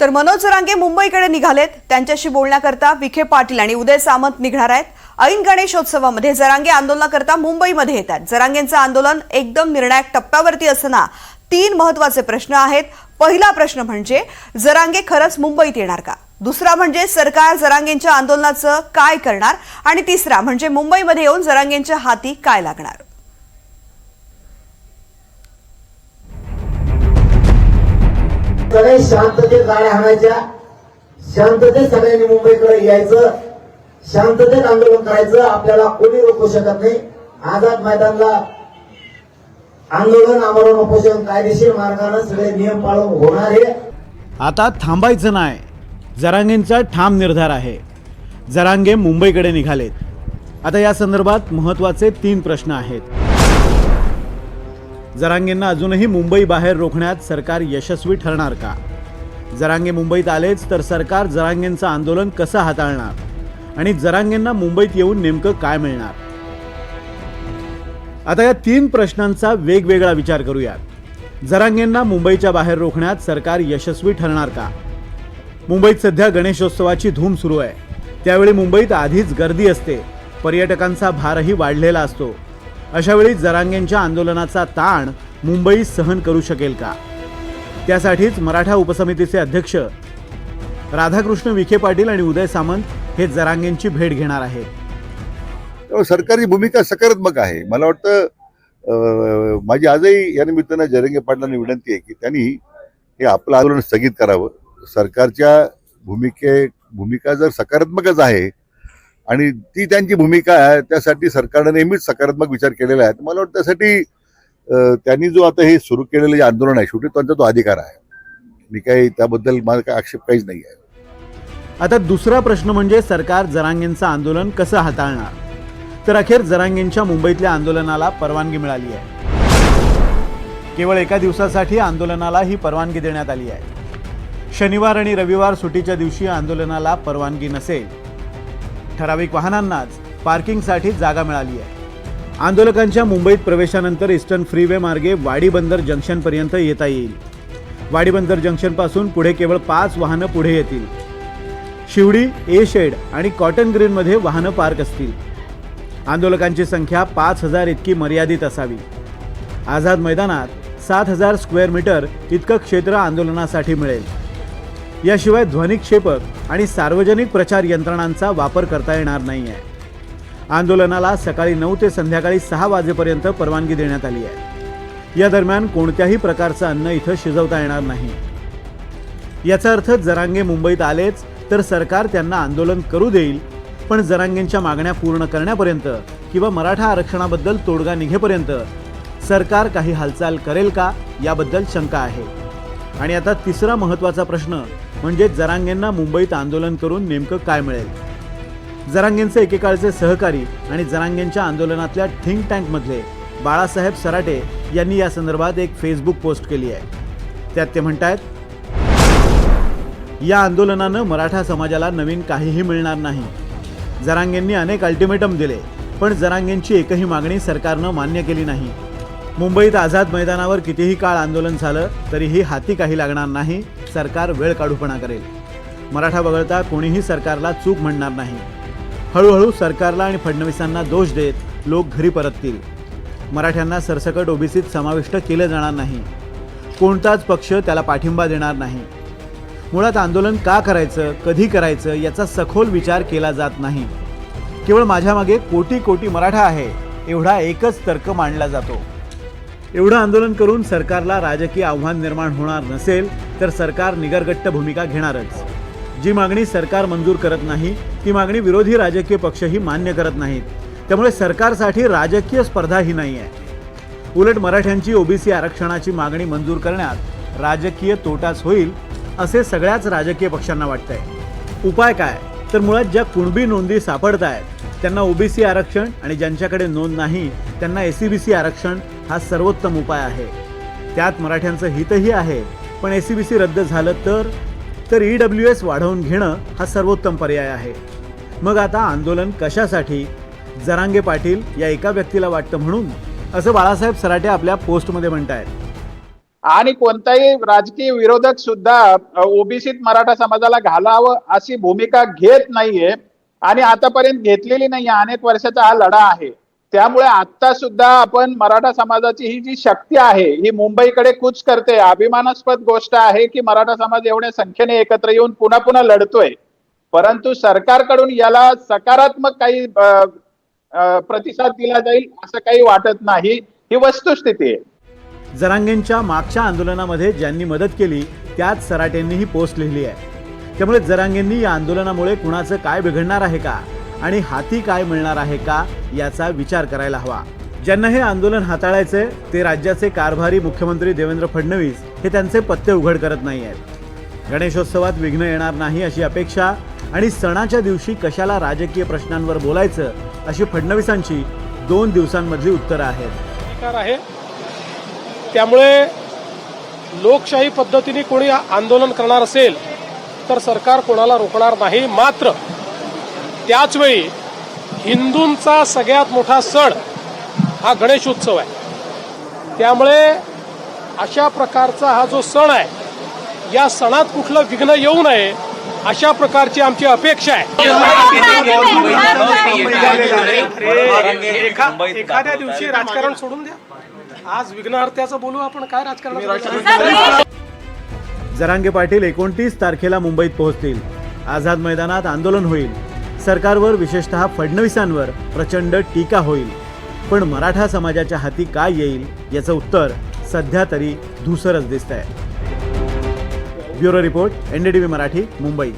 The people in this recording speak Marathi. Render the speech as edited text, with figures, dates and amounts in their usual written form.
तर मनोज जरांगे मुंबईकडे निघालेत। त्यांच्याशी बोलण्याकरता विखे पाटील आणि उदय सामंत निघणार आहेत। ऐन गणेशोत्सवामध्ये जरांगे आंदोलनाकरता मुंबईमध्ये येतात। जरांगेंचं आंदोलन एकदम निर्णायक टप्प्यावरती असताना 3 महत्त्वाचे प्रश्न आहेत। पहिला प्रश्न म्हणजे जरांगे खरंच मुंबईत येणार का? दुसरा म्हणजे सरकार जरांगेंच्या आंदोलनाचं काय करणार? आणि तिसरा म्हणजे मुंबईमध्ये येऊन जरांगेंच्या हाती काय लागणार? सगळे शांततेत गाड्या हाणायच्या, शांततेत सगळ्यांनी मुंबईकडे यायचं, शांततेत आंदोलन करायचं। आपल्याला कोणी रोखू शकत नाही। आझाद मैदानला आंदोलन आमरण उपोषण कायदेशीर मार्गाने सगळे नियम पाळून होणार आहे। आता थांबायचं नाही, जरांगेंचा ठाम निर्धार आहे। जरांगे मुंबईकडे निघालेत। आता या संदर्भात महत्त्वाचे 3 प्रश्न आहेत। जरांगेंना अजूनही मुंबई बाहेर रोखण्यात सरकार यशस्वी ठरणार का? जरांगे मुंबईत आलेच तर सरकार जरांगेंचं आंदोलन कसं हाताळणार? आणि जरांगेंना मुंबईत येऊन नेमकं काय मिळणार? आता या 3 प्रश्नांचा वेगवेगळा विचार करूयात। जरांगेंना मुंबईच्या बाहेर रोखण्यात सरकार यशस्वी ठरणार का? मुंबईत सध्या गणेशोत्सवाची धूम सुरू आहे। त्यावेळी मुंबईत आधीच गर्दी असते, पर्यटकांचा भारही वाढलेला असतो। अशावेळी जरांगेंच्या आंदोलनाचा ताण मुंबई सहन करू शकेल का? त्यासाठीच मराठा उपसमितीचे अध्यक्ष राधाकृष्ण विखे पाटील आणि उदय सामंत हे जरांगेंची भेट घेणार आहेत। सरकारची भूमिका सकारात्मक आहे। मला वाटतं माझी आजही या निमित्तानं जरांगे पाटलांना विनंती आहे की त्यांनी हे आपलं आंदोलन स्थगित करावं। सरकारच्या भूमिका जर सकारात्मकच आहे आणि ती त्यांची भूमिका आहे, त्यासाठी सरकारने नेहमीच सकारात्मक विचार केलेला आहे। मला वाटतं त्यासाठी त्यांनी जो आता हे सुरू केलेलं जे आंदोलन आहे, शेवटी त्यांचा तो अधिकार आहे। मी काही त्याबद्दल माझा काही आक्षेप काहीच नाही आहे। आता दुसरा प्रश्न म्हणजे सरकार जरांगेंचं आंदोलन कसं हाताळणार? तर अखेर जरांगेंच्या मुंबईतल्या आंदोलनाला परवानगी मिळाली आहे। केवळ एका दिवसासाठी आंदोलनाला ही परवानगी देण्यात आली आहे। शनिवार आणि रविवार सुट्टीच्या दिवशी आंदोलनाला परवानगी नसेल। ठराविक वाहनांनाच पार्किंगसाठी जागा मिळाली आहे। आंदोलकांच्या मुंबईत प्रवेशानंतर ईस्टर्न फ्रीवे मार्गे वाडी बंदर जंक्शनपर्यंत येता येईल। वाडी बंदर जंक्शनपासून पुढे केवळ 5 वाहनं पुढे येतील। शिवडी, ए शेड आणि कॉटन ग्रीनमध्ये वाहनं पार्क असतील। आंदोलकांची संख्या 5000 इतकी मर्यादित असावी। आझाद मैदानात 7000 स्क्वेअर मीटर इतकं क्षेत्र आंदोलनासाठी मिळेल। याशिवाय ध्वनिक्षेपक आणि सार्वजनिक प्रचार यंत्रणांचा वापर करता येणार नाही आहे। आंदोलनाला सकाळी 9 ते संध्याकाळी 6 वाजेपर्यंत परवानगी देण्यात आली आहे। या दरम्यान कोणत्याही प्रकारचं अन्न इथं शिजवता येणार नाही। याचा अर्थ जरांगे मुंबईत आलेच तर सरकार त्यांना आंदोलन करू देईल, पण जरांगेंच्या मागण्या पूर्ण करण्यापर्यंत किंवा मराठा आरक्षणाबद्दल तोडगा निघेपर्यंत सरकार काही हालचाल करेल का, याबद्दल शंका आहे। आणि आता तिसरा महत्त्वाचा प्रश्न म्हणजे जरांगेंना मुंबईत आंदोलन करून नेमकं काय मिळेल? जरांगेंचे एकेकाळचे सहकारी आणि जरांगेंच्या आंदोलनातल्या थिंक टँकमधले बाळासाहेब सराटे यांनी या संदर्भात एक फेसबुक पोस्ट केली आहे। त्यात ते म्हणतात, या आंदोलनानं मराठा समाजाला नवीन काहीही मिळणार नाही। जरांगेंनी अनेक अल्टिमेटम दिले, पण जरांगेंची एकही मागणी सरकारनं मान्य केली नाही। मुंबईत आझाद मैदानावर कितीही काळ आंदोलन झालं तरीही हाती काही लागणार नाही। सरकार वेळ काढूपणा करेल। मराठा वगळता कोणीही सरकारला चूक म्हणणार नाही। हळूहळू सरकारला आणि फडणवीसांना दोष देत लोक घरी परततील। मराठ्यांना सरसकट ओबीसीत समाविष्ट केलं जाणार नाही। कोणताच पक्ष त्याला पाठिंबा देणार नाही। मुळात आंदोलन का करायचं, कधी करायचं याचा सखोल विचार केला जात नाही। केवळ माझ्या मागे कोटी कोटी मराठा आहे एवढा एकच तर्क मांडला जातो। एवढं आंदोलन करून सरकारला राजकीय आव्हान निर्माण होणार नसेल तर सरकार निगरगट्ट भूमिका घेणारच। जी मागणी सरकार मंजूर करत नाही ती मागणी विरोधी राजकीय पक्षही मान्य करत नाहीत। त्यामुळे सरकारसाठी राजकीय स्पर्धा ही नाही आहे। उलट मराठ्यांची ओबीसी आरक्षणाची मागणी मंजूर करण्यात राजकीय तोटाच होईल असे सगळ्याच राजकीय पक्षांना वाटतंय। उपाय काय? तर मुळात ज्या कुणबी नोंदी सापडत आहेत त्यांना ओबीसी आरक्षण आणि ज्यांच्याकडे नोंद नाही त्यांना एससीबीसी आरक्षण हा सर्वोत्तम उपाय आहे। त्यात मराठ्यांचं हितही आहे, पण एससीबीसी रद्द झालं तर ईडब्ल्यूएस वाढवून घेणं हा सर्वोत्तम पर्याय आहे। मग आता आंदोलन कशासाठी? जरांगे पाटील या एका व्यक्तीला वाटतं म्हणून, असं बाळासाहेब सराटे आपल्या पोस्टमध्ये म्हणतायत। आणि कोणताही राजकीय विरोधक सुद्धा ओबीसीत मराठा समाजाला घालावं अशी भूमिका घेत नाहीये आणि आतापर्यंत घेतलेली नाहीये. अनेक वर्षाचा हा लढा आहे. त्यामुळे आता सुद्धा आपण मराठा समाजाची ही जी शक्ती आहे ही मुंबईकडे कूच करते. अभिमानास्पद गोष्ट आहे की मराठा समाज एवढ्या संख्येने एकत्र येऊन पुन्हा पुन्हा लढतोय. परंतु सरकारकडून याला सकारात्मक काही प्रतिसाद दिला जाईल असं काही वाटत नाही. ही वस्तुस्थिती आहे. जरांगेंच्या मागच्या आंदोलनामध्ये ज्यांनी मदत केली त्याच सराटेंनी ही पोस्ट लिहिली आहे. त्यामुळे जरांगेंनी या आंदोलनामुळे कुणाचं काय बिघडणार आहे का आणि हाती काय मिळणार आहे का याचा विचार करायला हवा. ज्यांना हे आंदोलन हाताळायचंय ते राज्याचे कारभारी मुख्यमंत्री देवेंद्र फडणवीस हे त्यांचे पत्ते उघड करत नाही आहेत. गणेशोत्सवात विघ्न येणार नाही अशी अपेक्षा आणि सणाच्या दिवशी कशाला राजकीय प्रश्नांवर बोलायचं अशी फडणवीसांची 2 दिवसांमधली उत्तरं आहेत. आहे त्यामुळे लोकशाही पद्धतीने कोणी आंदोलन करणार असेल तर सरकार कोणाला रोखणार नाही. मात्र त्याचवेळी हिंदूंचा सगळ्यात मोठा सण हा गणेशोत्सव आहे. त्यामुळे अशा प्रकारचा हा जो सण आहे या सणात कुठलं विघ्न येऊ नये अशा प्रकारची आमची अपेक्षा आहे. एखाद्या दिवशी राजकारण सोडून द्या. आज विघ्नहर्त्याचं बोलू आपण. काय राजकारण. जरांगे पाटील 29 तारखेला मुंबईत पोहोचतील. आझाद मैदानात आंदोलन होईल. सरकारवर विशेषतः फडणवीसांवर प्रचंड टीका होईल. पण मराठा समाजाच्या हाती काय येईल याचं उत्तर सध्या तरी धूसरच दिसतंय. Bureau report, NDTV Marathi, Mumbai.